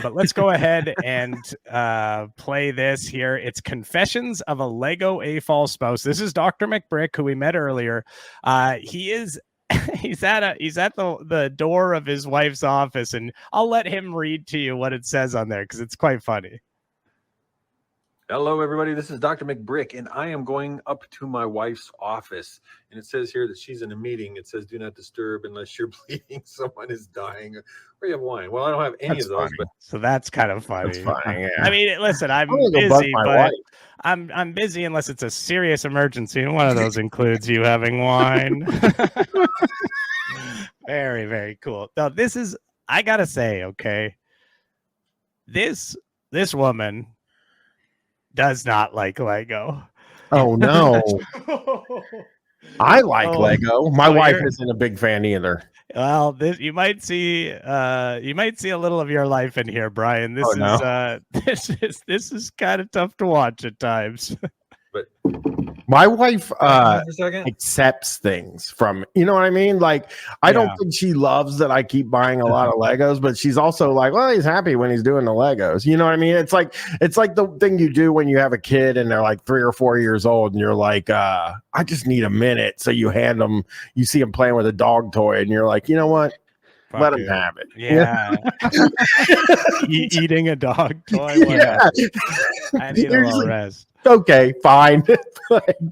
But let's go ahead and play this here. It's Confessions of a Lego AFOL Spouse. This is Dr. McBrick, who we met earlier. He's at the door of his wife's office, and I'll let him read to you what it says on there because it's quite funny. Hello, everybody. This is Dr. McBrick, and I am going up to my wife's office. And it says here that she's in a meeting. It says, do not disturb unless you're bleeding, someone is dying, or you have wine. Well, I don't have any of those. But so that's kind of funny. That's funny, yeah. I mean, listen, I'm busy, but I'm busy unless it's a serious emergency, and one of those includes you having wine. Very, very cool. Now, this is, I gotta say, okay, this woman does not like Lego. Oh no. I like Lego. My wife isn't a big fan either. Well, you might see a little of your life in here, Brian. This is kind of tough to watch at times. But my wife accepts things from, you know what I mean? Like, I don't think she loves that I keep buying a lot of Legos, but she's also like, well, he's happy when he's doing the Legos. You know what I mean? It's like the thing you do when you have a kid and they're like 3 or 4 years old and you're like, I just need a minute. So you hand them, you see them playing with a dog toy and you're like, you know what? Let him have it. Yeah. Eating a dog toy. Yeah. I need a little rest. Okay, fine.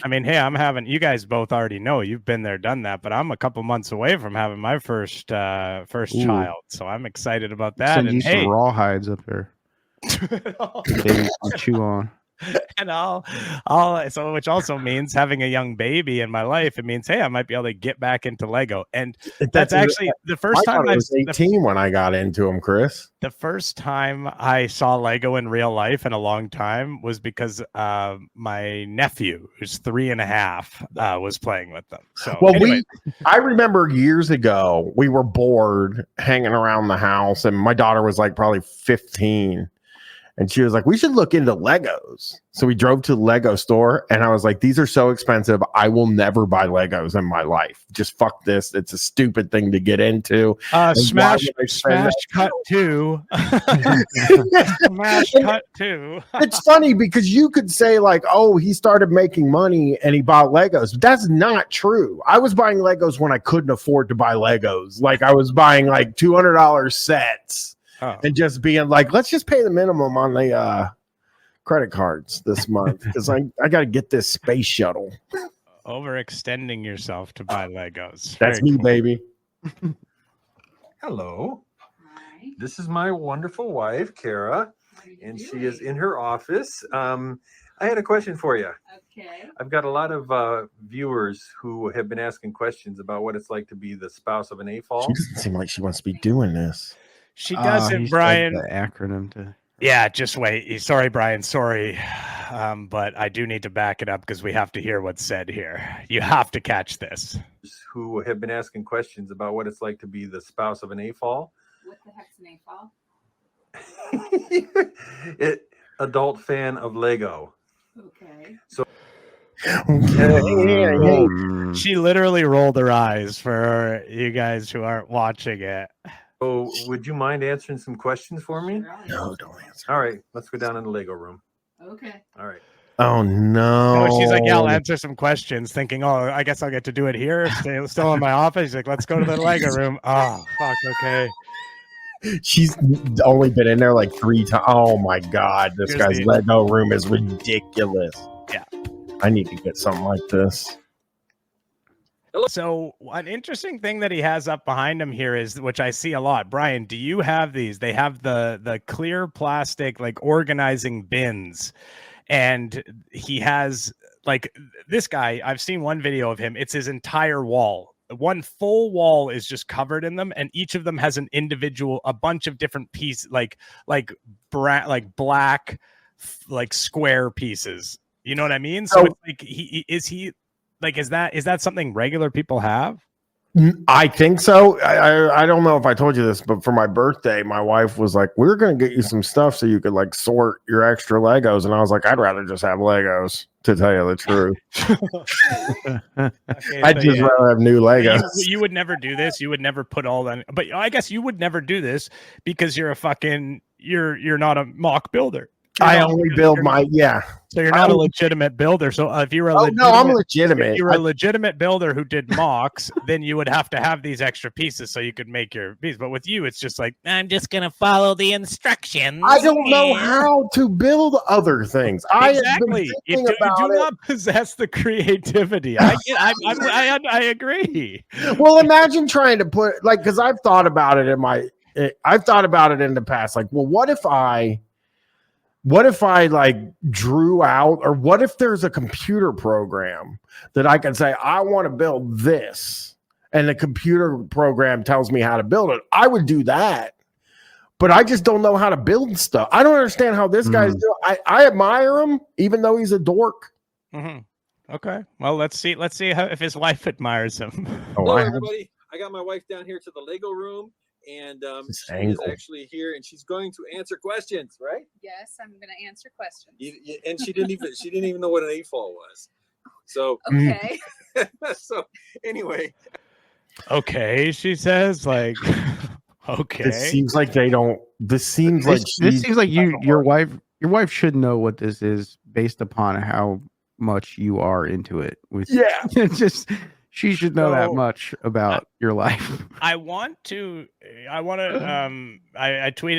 I mean, hey, you guys both already know you've been there, done that, but I'm a couple months away from having my first child. So I'm excited about that. Send you some rawhides up there. They chew on. And so which also means having a young baby in my life. It means, hey, I might be able to get back into Lego. And that's actually the first time I was 18 when I got into them, Chris. The first time I saw Lego in real life in a long time was because my nephew, who's 3.5, was playing with them. So anyway. I remember years ago, we were bored hanging around the house, and my daughter was like probably 15. And she was like, we should look into Legos. So we drove to the Lego store and I was like, these are so expensive. I will never buy Legos in my life. Just fuck this. It's a stupid thing to get into. Smash cut 2. Smash cut 2. It's funny because you could say like, oh, he started making money and he bought Legos. That's not true. I was buying Legos when I couldn't afford to buy Legos. Like I was buying like $200 sets. And just being like, let's just pay the minimum on the credit cards this month because I got to get this space shuttle. Overextending yourself to buy Legos. That's me, baby. Hello. Hi. This is my wonderful wife, Kara, and she is in her office. I had a question for you. Okay. I've got a lot of viewers who have been asking questions about what it's like to be the spouse of an AFOL. She doesn't seem like she wants to be doing this. She doesn't, Brian. The acronym to. Yeah, just wait. Sorry, Brian. Sorry. But I do need to back it up because we have to hear what's said here. You have to catch this. Who have been asking questions about what it's like to be the spouse of an AFOL. What the heck's an AFOL? Adult fan of Lego. Okay. So. She literally rolled her eyes for you guys who aren't watching it. So, would you mind answering some questions for me? No, don't answer. All right, let's go down in the Lego room. Okay. All right. Oh no! So she's like, "Yeah, I'll answer some questions," thinking, "Oh, I guess I'll get to do it here." Still in my office. She's like, "Let's go to the Lego room." Oh, fuck. Okay. She's only been in there like 3 times. Oh my god, this guy's Lego room is ridiculous. Yeah, I need to get something like this. So an interesting thing that he has up behind him here is, which I see a lot. Brian, do you have these? They have the clear plastic like organizing bins, and he has like this guy. I've seen one video of him. It's his entire wall. One full wall is just covered in them, and each of them has an individual, a bunch of different pieces, like black, like square pieces. You know what I mean? So it's like is that something regular people have? I think so. I don't know if I told you this, but for my birthday, my wife was like, we're going to get you some stuff so you could like sort your extra Legos. And I was like, I'd rather just have Legos, to tell you the truth. I'd just rather have new Legos. You would never do this. You would never put all that. But I guess you would never do this because you're a fucking you're not a mock builder. I only build my So you're not a legitimate builder. So if you were I'm legitimate. If you were a legitimate builder who did mocks, then you would have to have these extra pieces so you could make your piece. But with you, it's just like, I'm just gonna follow the instructions. I don't know how to build other things. Exactly. You do not possess the creativity. I agree. Well, imagine trying to put because I've thought about it in the past. Like, well, what if I like drew out, or what if there's a computer program that I can say, I want to build this, and the computer program tells me how to build it? I would do that, but I just don't know how to build stuff. I don't understand how this guy's doing. I admire him, even though he's a dork. Mm-hmm. Okay. Well, let's see if his wife admires him. Hello, everybody. I got my wife down here to the Lego room. And she is actually here, and she's going to answer questions, right? Yes, I'm going to answer questions. And she didn't even know what an AFOL was. So okay. So anyway, okay, she says, like, okay. This seems like your wife should know what this is based upon how much you are into it. She should know that much about your life. I tweeted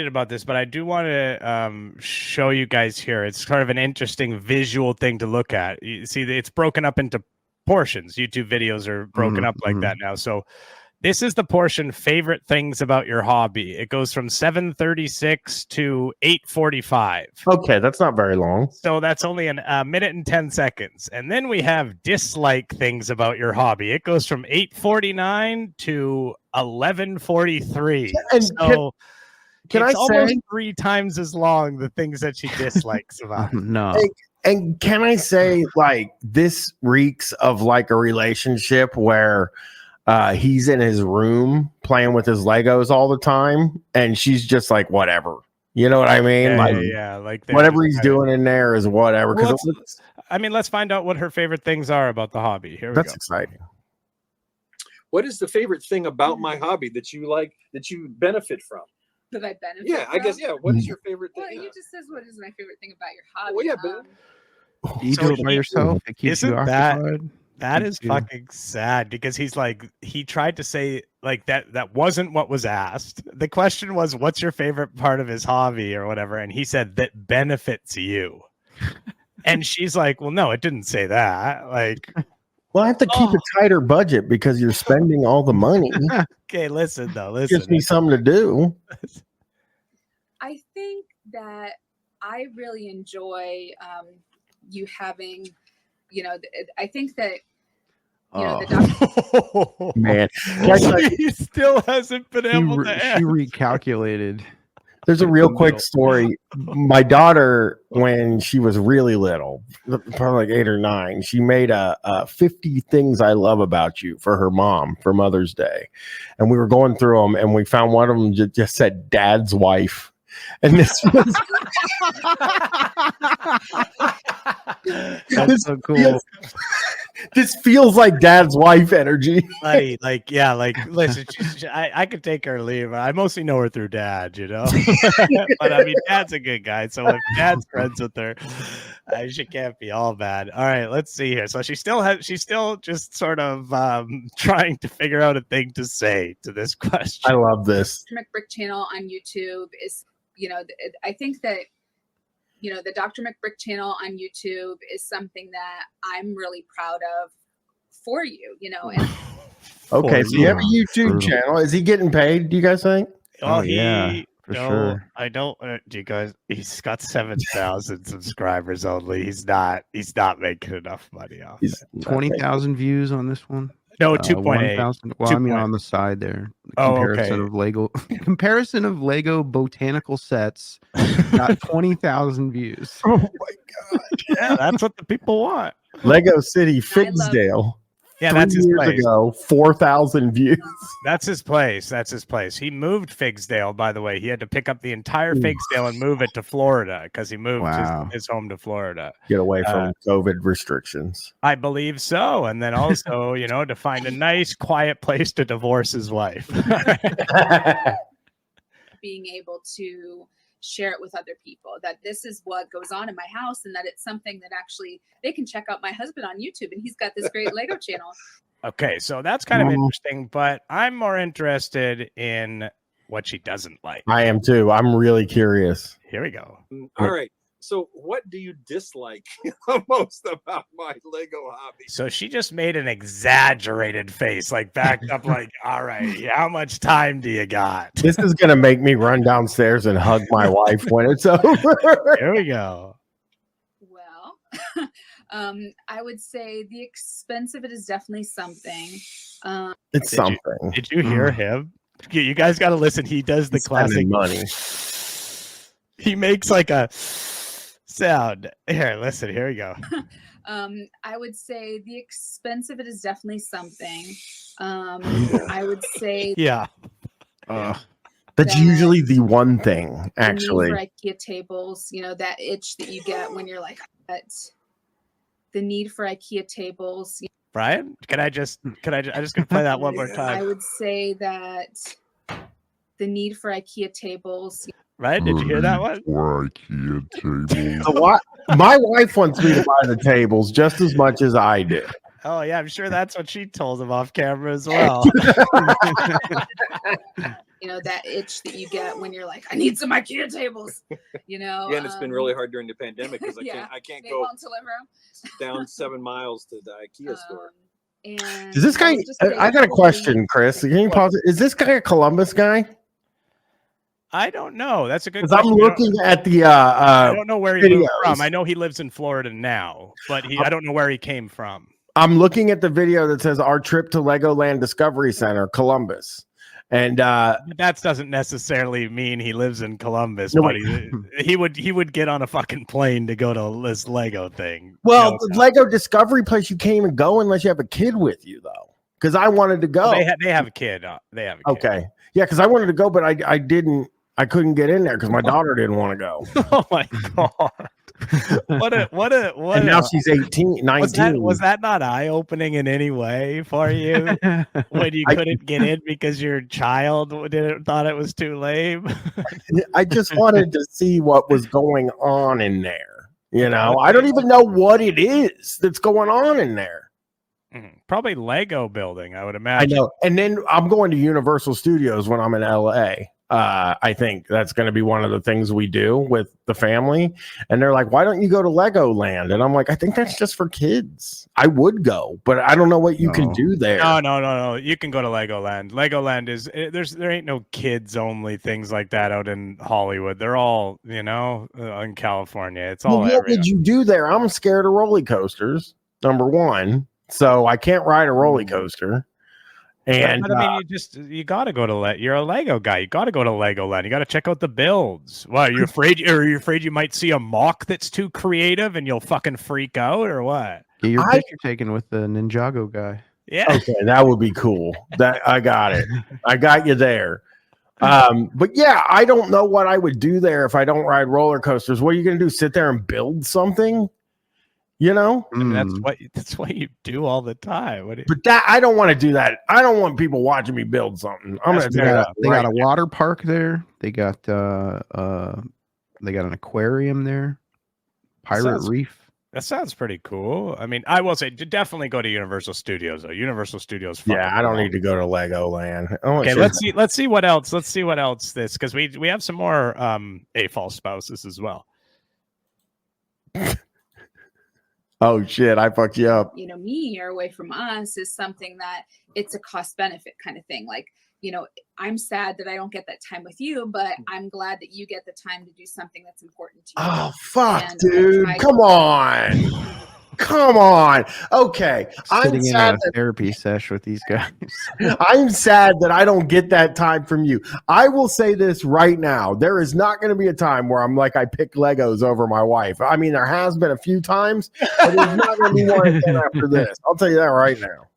about this, but I do want to show you guys here. It's kind of an interesting visual thing to look at. You see, it's broken up into portions. YouTube videos are broken up like that now. So this is the portion, favorite things about your hobby. It goes from 7:36 to 8:45. Okay, that's not very long. So that's only a minute and 10 seconds. And then we have dislike things about your hobby. It goes from 8:49 to 11:43. And so can I almost say 3 times as long, the things that she dislikes about it. No. And can I say, like, this reeks of like a relationship where he's in his room playing with his Legos all the time, and she's just like, whatever. You know what I mean? Like whatever he's doing in there is whatever. Well, let's find out what her favorite things are about the hobby. Here we go. That's exciting. What is the favorite thing about my hobby that you like, that you benefit from? That I benefit Yeah, from? I guess, yeah. What is your favorite thing? Well, you just says what is my favorite thing about your hobby. Well, yeah, but you do it by yourself. It keeps you occupied. That is fucking sad, because he's like, he tried to say like that wasn't what was asked. The question was, what's your favorite part of his hobby or whatever? And he said that benefits you. And she's like, well, no, it didn't say that. Like, well, I have to keep a tighter budget because you're spending all the money. Okay, listen. Gives me something to do. I think that I really enjoy you having, I think that, the doctor. Man, he still hasn't been able to She recalculated. There's a real quick story. My daughter, when she was really little, probably like 8 or 9, she made a 50 things I love about you for her mom for Mother's Day. And we were going through them, and we found one of them just said Dad's wife. And this was that's so cool. This feels like Dad's wife energy. Buddy, listen, I could take her or leave. I mostly know her through Dad, but I mean, Dad's a good guy, so if Dad's friends with her, she can't be all bad. All right, let's see here. So she's still just sort of trying to figure out a thing to say to this question. I love this. Dr. McBrick channel on YouTube is, I think that, the Dr. McBrick channel on YouTube is something that I'm really proud of for you, And okay, so you have a YouTube channel. Is he getting paid, do you guys think? Oh, yeah, for sure. I don't. Do you guys? He's got 7,000 subscribers only. He's not making enough money off it. 20,000 views on this one. No, 2.8. Well, I mean, on the side there. Comparison of Lego botanical sets got 20,000 views. Oh my god! Yeah, that's what the people want. Lego City Figsdale. Yeah, that's his place. 4,000 views. That's his place. He moved Figsdale, by the way. He had to pick up the entire Figsdale and move it to Florida because he moved his home to Florida. Get away from COVID restrictions. I believe so. And then also, to find a nice, quiet place to divorce his wife. being able to, share it with other people, that this is what goes on in my house, and that it's something that actually they can check out my husband on YouTube, and he's got this great Lego channel. Okay, so that's kind of interesting, but I'm more interested in what she doesn't like. I am too. I'm really curious. Here we go. All right. So what do you dislike most about my Lego hobby? So she just made an exaggerated face, like backed up, like, all right, how much time do you got? This is going to make me run downstairs and hug my wife when it's over. Here we go. Well, I would say the expense of it is definitely something. It's something. Did you hear him? You guys got to listen. He does the classic money. He makes like a sound. Here, listen. Here we go. I would say the expense of it is definitely something. I would say, yeah. That's usually the one thing, actually. For IKEA tables, you know, that itch that you get when you're like, the need for IKEA tables. Bryan, I just gonna play that one more time. I would say that the need for IKEA tables. Right? Did you hear that one? For IKEA tables. My wife wants me to buy the tables just as much as I do. Oh yeah, I'm sure that's what she told him off camera as well. You know, that itch that you get when you're like, I need some IKEA tables. You know. Yeah, and it's been really hard during the pandemic because I can't go down 7 miles to the IKEA store. And is this guy? I got a question, Chris. Can you pause it? Is this guy a Columbus guy? I don't know. That's a good question. I'm looking at the I don't know where he moved from. I know he lives in Florida now, but I don't know where he came from. I'm looking at the video that says our trip to Legoland Discovery Center, Columbus. And that doesn't necessarily mean he lives in Columbus, but he would get on a fucking plane to go to this Lego thing. Well, the Lego Discovery place, you can't even go unless you have a kid with you, though. Because I wanted to go. Well, they have a kid. They have a kid. Okay. Yeah, because I wanted to go, but I couldn't get in there because my daughter didn't want to go. Oh my god. What and now she's 19. Was that not eye-opening in any way for you when you couldn't get in because your child thought it was too lame? I just wanted to see what was going on in there. You know, I don't even know what it is that's going on in there. Probably Lego building, I would imagine. I know. And then I'm going to Universal Studios when I'm in LA. I think that's going to be one of the things we do with the family. And they're like, why don't you go to Legoland? And I'm like, I think that's just for kids. I would go, but I don't know what you can do there. No. You can go to Legoland. Legoland is there ain't no kids only things like that out in Hollywood. They're all, in California. It's all. What would you do there? I'm scared of roller coasters, number one. So I can't ride a roller coaster. And but I mean, you got to go to you're a Lego guy. You got to go to Legoland. You got to check out the builds. What? Are you afraid you might see a mock that's too creative and you'll fucking freak out, or what? Get your picture taken with the Ninjago guy. Yeah. Okay, that would be cool. That I got it. I got you there. But yeah, I don't know what I would do there if I don't ride roller coasters. What are you gonna do? Sit there and build something? You know, I mean, that's what you do all the time. But that I don't want to do that. I don't want people watching me build something. They got a water park there. They got an aquarium there. Pirate Reef. That sounds pretty cool. I mean, I will say definitely go to Universal Studios though. Universal Studios. Yeah, I don't need to go to Legoland. Okay, let's see what else. Let's see what else because we have some more false spouses as well. Oh shit, I fucked you up. Me or away from us is something that it's a cost benefit kind of thing. Like, I'm sad that I don't get that time with you, but I'm glad that you get the time to do something that's important to you. Oh fuck, dude. Come on. Come on. Okay. Sitting in a therapy session with these guys. I'm sad that I don't get that time from you. I will say this right now. There is not going to be a time where I'm like, I pick Legos over my wife. I mean, there has been a few times, but there's not going to be one again after this. I'll tell you that right now.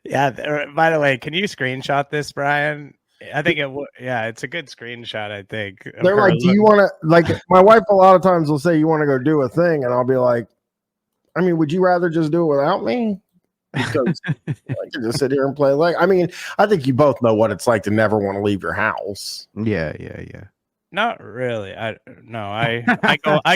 Yeah. By the way, can you screenshot this, Bryan? I think it's a good screenshot. I think they're like, do you want to, like, my wife a lot of times will say, you want to go do a thing? And I'll be like, I mean, would you rather just do it without me? Because I can just sit here and play. Like, I mean, I think you both know what it's like to never want to leave your house. Yeah. Not really. I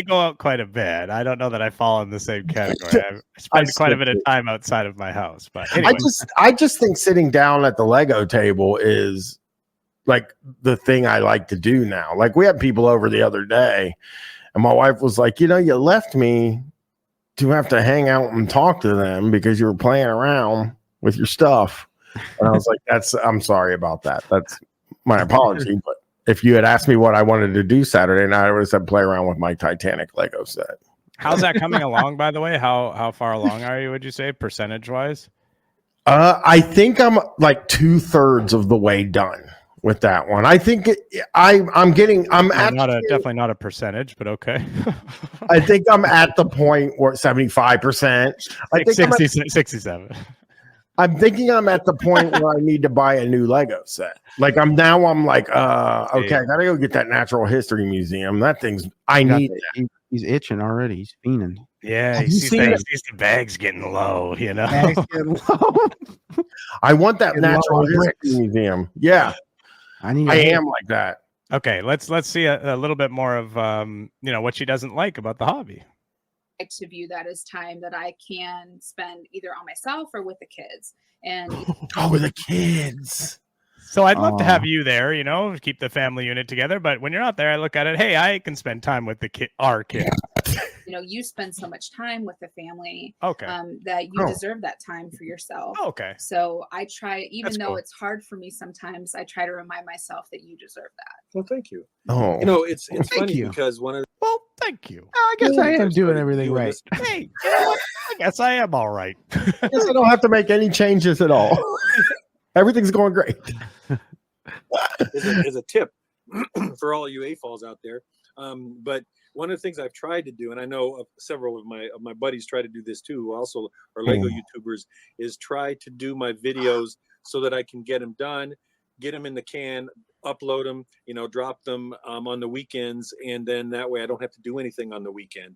go out quite a bit. I don't know that I fall in the same category. I spend quite a bit of time outside of my house. But anyway. I just think sitting down at the Lego table is like the thing I like to do now. Like we had people over the other day, and my wife was like, you left me to have to hang out and talk to them because you were playing around with your stuff. And I was like, I'm sorry about that. That's my apology. But if you had asked me what I wanted to do Saturday night, I would have said play around with my Titanic Lego set. How's that coming along, by the way? How far along are you, would you say, percentage wise? I think I'm like 2/3 of the way done with that one. I think definitely not a percentage, but okay. I think I'm at the point where 75%. I think 67. I'm thinking I'm at the point where I need to buy a new Lego set. Like I'm like, okay, I gotta go get that Natural History Museum. That thing's He's itching already. He's fiending. Yeah, he sees the bags getting low, Bags getting low. I want that Natural History Museum. Yeah. I am like that. Okay, let's see a little bit more of what she doesn't like about the hobby. I like to view that as time that I can spend either on myself or with the kids. And with the kids. So I'd love to have you there, keep the family unit together. But when you're not there, I look at it, hey, I can spend time with our kids. You spend so much time with the family that you deserve that time for yourself. Okay. So I try, even though it's hard for me sometimes, I try to remind myself that you deserve that. Well, thank you. Oh, it's funny because thank you. I guess I am doing everything right. Hey, I guess I am all right. I guess I don't have to make any changes at all. Everything's going great. As a tip for all you AFOLs out there, but one of the things I've tried to do, and I know several of my buddies try to do this too, who also are Lego YouTubers, is try to do my videos so that I can get them done, get them in the can, upload them, drop them on the weekends, and then that way I don't have to do anything on the weekend.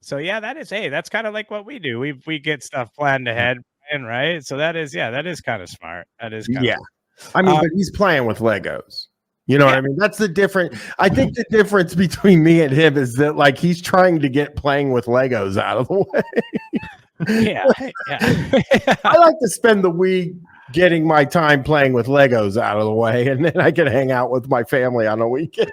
So yeah, that's kind of like what we do. We get stuff planned ahead, right? So that is kind of smart. That is kind of I mean, but he's playing with Legos. You know what I mean? That's the difference. I think the difference between me and him is that like he's trying to get playing with Legos out of the way. Yeah. I like to spend the week getting my time playing with Legos out of the way, and then I can hang out with my family on the weekend.